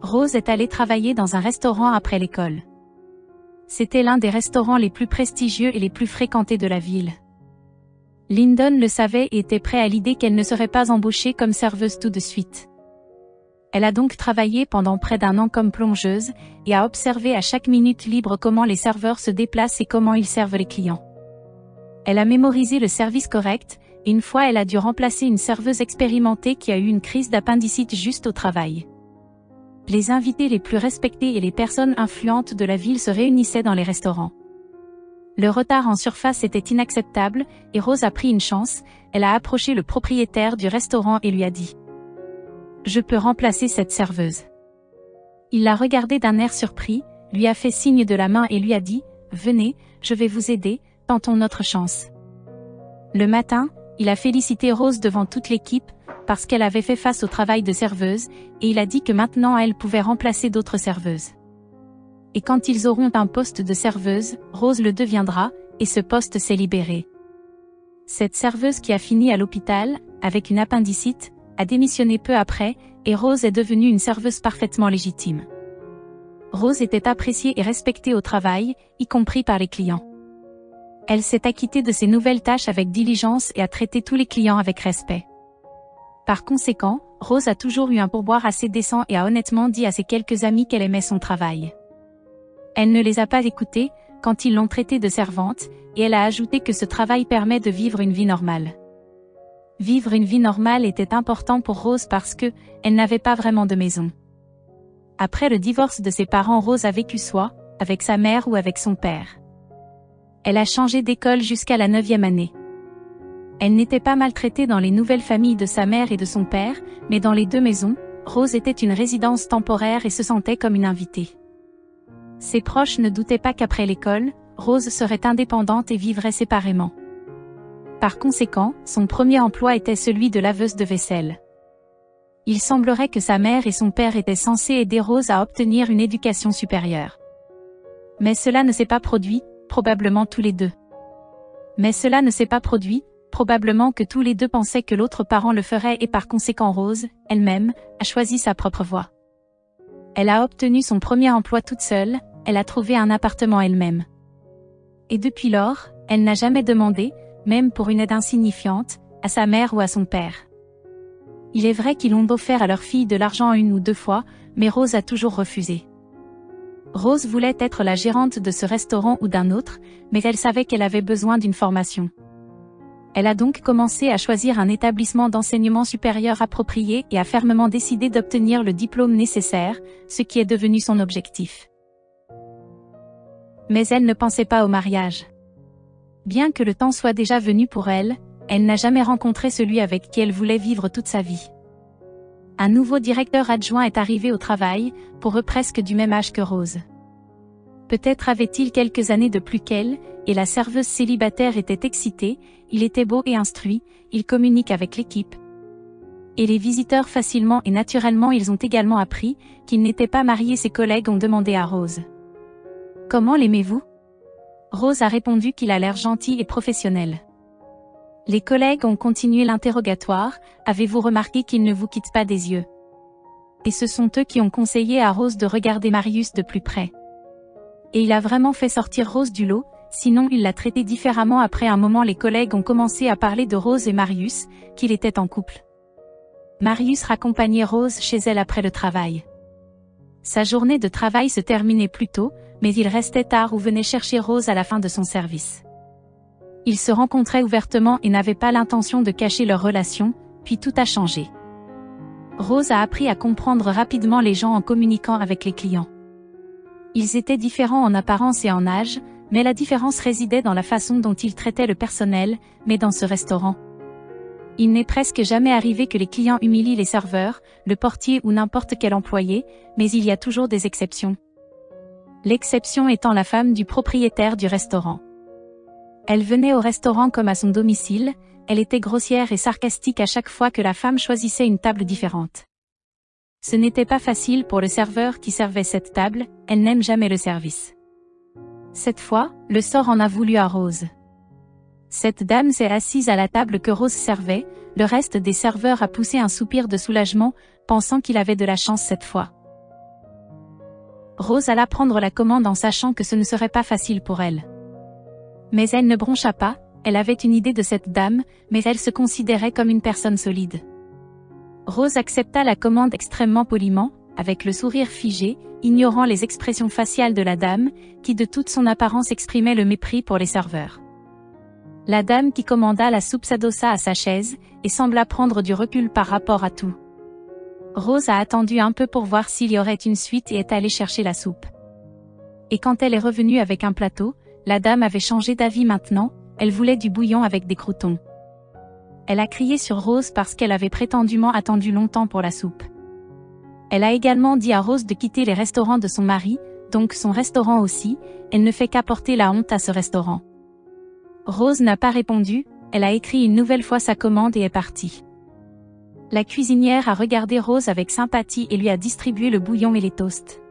Rose est allée travailler dans un restaurant après l'école. C'était l'un des restaurants les plus prestigieux et les plus fréquentés de la ville. Lyndon le savait et était prêt à l'idée qu'elle ne serait pas embauchée comme serveuse tout de suite. Elle a donc travaillé pendant près d'1 an comme plongeuse, et a observé à chaque minute libre comment les serveurs se déplacent et comment ils servent les clients. Elle a mémorisé le service correct, et une fois elle a dû remplacer une serveuse expérimentée qui a eu une crise d'appendicite juste au travail. Les invités les plus respectés et les personnes influentes de la ville se réunissaient dans les restaurants. Le retard en surface était inacceptable, et Rose a pris une chance, elle a approché le propriétaire du restaurant et lui a dit « Je peux remplacer cette serveuse ». Il l'a regardé d'un air surpris, lui a fait signe de la main et lui a dit « Venez, je vais vous aider, tentons notre chance ». Le matin, il a félicité Rose devant toute l'équipe, parce qu'elle avait fait face au travail de serveuse, et il a dit que maintenant elle pouvait remplacer d'autres serveuses. Et quand ils auront un poste de serveuse, Rose le deviendra, et ce poste s'est libéré. Cette serveuse qui a fini à l'hôpital, avec une appendicite, a démissionné peu après, et Rose est devenue une serveuse parfaitement légitime. Rose était appréciée et respectée au travail, y compris par les clients. Elle s'est acquittée de ses nouvelles tâches avec diligence et a traité tous les clients avec respect. Par conséquent, Rose a toujours eu un pourboire assez décent et a honnêtement dit à ses quelques amis qu'elle aimait son travail. Elle ne les a pas écoutés, quand ils l'ont traitée de servante, et elle a ajouté que ce travail permet de vivre une vie normale. Vivre une vie normale était important pour Rose parce que, elle n'avait pas vraiment de maison. Après le divorce de ses parents, Rose a vécu soit, avec sa mère ou avec son père. Elle a changé d'école jusqu'à la 9e année. Elle n'était pas maltraitée dans les nouvelles familles de sa mère et de son père, mais dans les deux maisons, Rose était une résidence temporaire et se sentait comme une invitée. Ses proches ne doutaient pas qu'après l'école, Rose serait indépendante et vivrait séparément. Par conséquent, son premier emploi était celui de laveuse de vaisselle. Il semblerait que sa mère et son père étaient censés aider Rose à obtenir une éducation supérieure. Mais cela ne s'est pas produit, probablement tous les deux. Probablement que tous les deux pensaient que l'autre parent le ferait et par conséquent Rose, elle-même, a choisi sa propre voie. Elle a obtenu son premier emploi toute seule, elle a trouvé un appartement elle-même. Et depuis lors, elle n'a jamais demandé, même pour une aide insignifiante, à sa mère ou à son père. Il est vrai qu'ils ont offert à leur fille de l'argent 1 ou 2 fois, mais Rose a toujours refusé. Rose voulait être la gérante de ce restaurant ou d'un autre, mais elle savait qu'elle avait besoin d'une formation. Elle a donc commencé à choisir un établissement d'enseignement supérieur approprié et a fermement décidé d'obtenir le diplôme nécessaire, ce qui est devenu son objectif. Mais elle ne pensait pas au mariage. Bien que le temps soit déjà venu pour elle, elle n'a jamais rencontré celui avec qui elle voulait vivre toute sa vie. Un nouveau directeur adjoint est arrivé au travail, pour eux presque du même âge que Rose. Peut-être avait-il quelques années de plus qu'elle, et la serveuse célibataire était excitée, il était beau et instruit, il communique avec l'équipe. Et les visiteurs facilement et naturellement ils ont également appris, qu'il n'était pas marié. Ses collègues ont demandé à Rose. « Comment l'aimez-vous » Rose a répondu qu'il a l'air gentil et professionnel. Les collègues ont continué l'interrogatoire, « Avez-vous remarqué qu'il ne vous quitte pas des yeux ?» Et ce sont eux qui ont conseillé à Rose de regarder Marius de plus près. Et il a vraiment fait sortir Rose du lot, sinon il l'a traité différemment. Après un moment les collègues ont commencé à parler de Rose et Marius, qu'il était en couple. Marius raccompagnait Rose chez elle après le travail. Sa journée de travail se terminait plus tôt, mais il restait tard ou venait chercher Rose à la fin de son service. Ils se rencontraient ouvertement et n'avaient pas l'intention de cacher leur relation, puis tout a changé. Rose a appris à comprendre rapidement les gens en communiquant avec les clients. Ils étaient différents en apparence et en âge, mais la différence résidait dans la façon dont ils traitaient le personnel, mais dans ce restaurant. Il n'est presque jamais arrivé que les clients humilient les serveurs, le portier ou n'importe quel employé, mais il y a toujours des exceptions. L'exception étant la femme du propriétaire du restaurant. Elle venait au restaurant comme à son domicile, elle était grossière et sarcastique à chaque fois que la femme choisissait une table différente. Ce n'était pas facile pour le serveur qui servait cette table, elle n'aime jamais le service. Cette fois, le sort en a voulu à Rose. Cette dame s'est assise à la table que Rose servait, le reste des serveurs a poussé un soupir de soulagement, pensant qu'il avait de la chance cette fois. Rose alla prendre la commande en sachant que ce ne serait pas facile pour elle. Mais elle ne broncha pas, elle avait une idée de cette dame, mais elle se considérait comme une personne solide. Rose accepta la commande extrêmement poliment, avec le sourire figé, ignorant les expressions faciales de la dame, qui de toute son apparence exprimait le mépris pour les serveurs. La dame qui commanda la soupe s'adossa à sa chaise, et sembla prendre du recul par rapport à tout. Rose a attendu un peu pour voir s'il y aurait une suite et est allée chercher la soupe. Et quand elle est revenue avec un plateau, la dame avait changé d'avis maintenant, elle voulait du bouillon avec des croûtons. Elle a crié sur Rose parce qu'elle avait prétendument attendu longtemps pour la soupe. Elle a également dit à Rose de quitter les restaurants de son mari, donc son restaurant aussi, elle ne fait qu'apporter la honte à ce restaurant. Rose n'a pas répondu, elle a écrit une nouvelle fois sa commande et est partie. La cuisinière a regardé Rose avec sympathie et lui a distribué le bouillon et les toasts.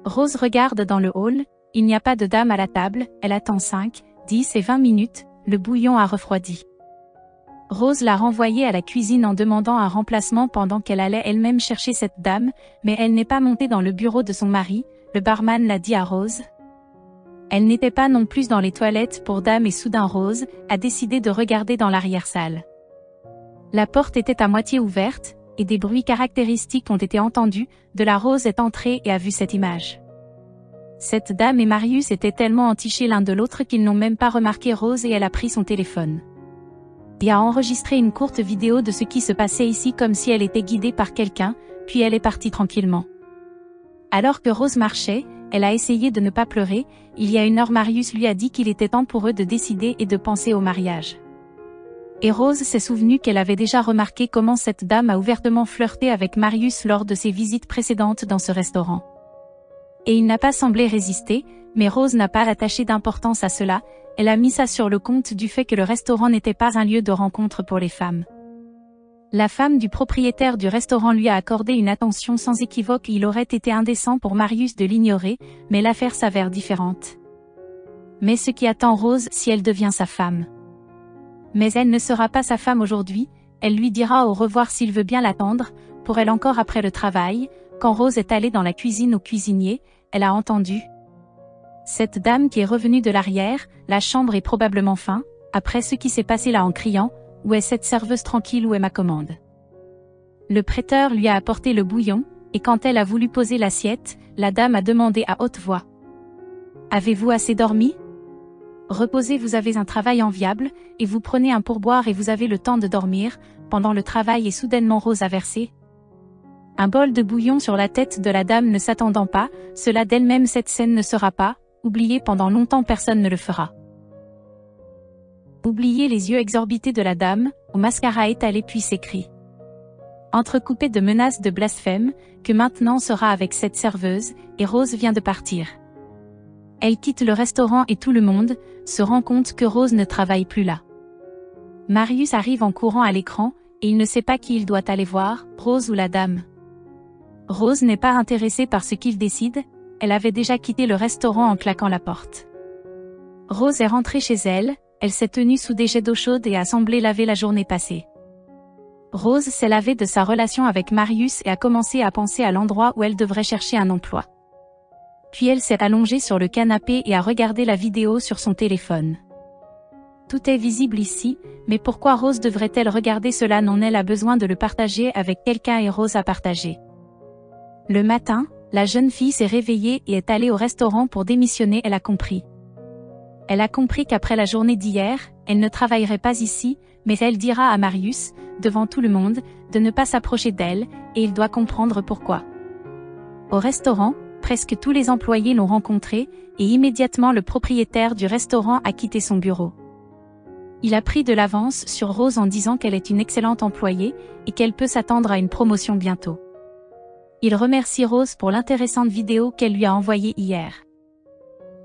Rose regarde dans le hall, il n'y a pas de dame à la table, elle attend 5, 10 et 20 minutes, le bouillon a refroidi. Rose l'a renvoyée à la cuisine en demandant un remplacement pendant qu'elle allait elle-même chercher cette dame, mais elle n'est pas montée dans le bureau de son mari, le barman l'a dit à Rose. Elle n'était pas non plus dans les toilettes pour dame et soudain Rose a décidé de regarder dans l'arrière-salle. La porte était à moitié ouverte, et des bruits caractéristiques ont été entendus, de la Rose est entrée et a vu cette image. Cette dame et Marius étaient tellement entichés l'un de l'autre qu'ils n'ont même pas remarqué Rose et elle a pris son téléphone. Et a enregistré une courte vidéo de ce qui se passait ici comme si elle était guidée par quelqu'un, puis elle est partie tranquillement. Alors que Rose marchait, elle a essayé de ne pas pleurer, il y a une heure Marius lui a dit qu'il était temps pour eux de décider et de penser au mariage. Et Rose s'est souvenue qu'elle avait déjà remarqué comment cette dame a ouvertement flirté avec Marius lors de ses visites précédentes dans ce restaurant. Et il n'a pas semblé résister, mais Rose n'a pas attaché d'importance à cela, elle a mis ça sur le compte du fait que le restaurant n'était pas un lieu de rencontre pour les femmes. La femme du propriétaire du restaurant lui a accordé une attention sans équivoque et il aurait été indécent pour Marius de l'ignorer, mais l'affaire s'avère différente. Mais ce qui attend Rose si elle devient sa femme. Mais elle ne sera pas sa femme aujourd'hui, elle lui dira au revoir s'il veut bien l'attendre, pour elle encore après le travail, quand Rose est allée dans la cuisine au cuisinier, elle a entendu. Cette dame qui est revenue de l'arrière, la chambre est probablement faim, après ce qui s'est passé là en criant, où est cette serveuse tranquille, où est ma commande? Le prêteur lui a apporté le bouillon, et quand elle a voulu poser l'assiette, la dame a demandé à haute voix. Avez-vous assez dormi? Reposez, vous avez un travail enviable, et vous prenez un pourboire et vous avez le temps de dormir, pendant le travail et soudainement Rose a versé un bol de bouillon sur la tête de la dame ne s'attendant pas, cela d'elle-même cette scène ne sera pas, oubliée pendant longtemps personne ne le fera. Oubliez les yeux exorbités de la dame, au mascara étalé puis ses cris. Entrecoupé de menaces de blasphème, que maintenant sera avec cette serveuse, et Rose vient de partir. Elle quitte le restaurant et tout le monde se rend compte que Rose ne travaille plus là. Marius arrive en courant à l'écran, et il ne sait pas qui il doit aller voir, Rose ou la dame. Rose n'est pas intéressée par ce qu'il décide, elle avait déjà quitté le restaurant en claquant la porte. Rose est rentrée chez elle, elle s'est tenue sous des jets d'eau chaude et a semblé laver la journée passée. Rose s'est lavée de sa relation avec Marius et a commencé à penser à l'endroit où elle devrait chercher un emploi. Puis elle s'est allongée sur le canapé et a regardé la vidéo sur son téléphone. Tout est visible ici, mais pourquoi Rose devrait-elle regarder cela? Non, elle a besoin de le partager avec quelqu'un et Rose a partagé. Le matin, la jeune fille s'est réveillée et est allée au restaurant pour démissionner, elle a compris. Elle a compris qu'après la journée d'hier, elle ne travaillerait pas ici, mais elle dira à Marius, devant tout le monde, de ne pas s'approcher d'elle, et il doit comprendre pourquoi. Au restaurant, presque tous les employés l'ont rencontrée, et immédiatement le propriétaire du restaurant a quitté son bureau. Il a pris de l'avance sur Rose en disant qu'elle est une excellente employée, et qu'elle peut s'attendre à une promotion bientôt. Il remercie Rose pour l'intéressante vidéo qu'elle lui a envoyée hier.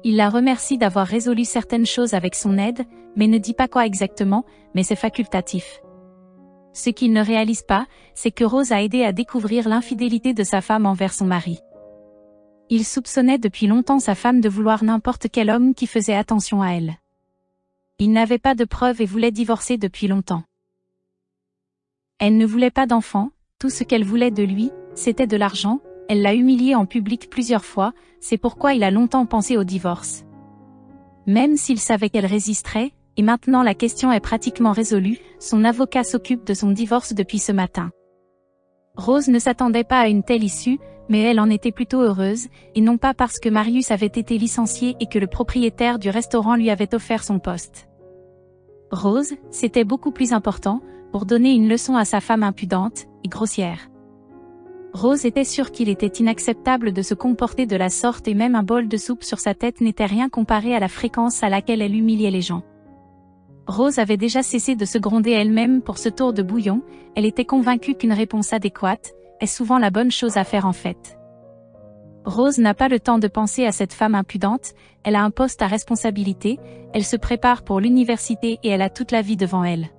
Il la remercie d'avoir résolu certaines choses avec son aide, mais ne dit pas quoi exactement, mais c'est facultatif. Ce qu'il ne réalise pas, c'est que Rose a aidé à découvrir l'infidélité de sa femme envers son mari. Il soupçonnait depuis longtemps sa femme de vouloir n'importe quel homme qui faisait attention à elle. Il n'avait pas de preuves et voulait divorcer depuis longtemps. Elle ne voulait pas d'enfant, tout ce qu'elle voulait de lui, c'était de l'argent, Elle l'a humilié en public plusieurs fois, c'est pourquoi il a longtemps pensé au divorce. Même s'il savait qu'elle résisterait, et maintenant la question est pratiquement résolue, son avocat s'occupe de son divorce depuis ce matin. Rose ne s'attendait pas à une telle issue, mais elle en était plutôt heureuse, et non pas parce que Marius avait été licencié et que le propriétaire du restaurant lui avait offert son poste. Rose, c'était beaucoup plus important, pour donner une leçon à sa femme impudente et grossière. Rose était sûre qu'il était inacceptable de se comporter de la sorte et même un bol de soupe sur sa tête n'était rien comparé à la fréquence à laquelle elle humiliait les gens. Rose avait déjà cessé de se gronder elle-même pour ce tour de bouillon, elle était convaincue qu'une réponse adéquate est souvent la bonne chose à faire en fait. Rose n'a pas le temps de penser à cette femme impudente, elle a un poste à responsabilité, elle se prépare pour l'université et elle a toute la vie devant elle.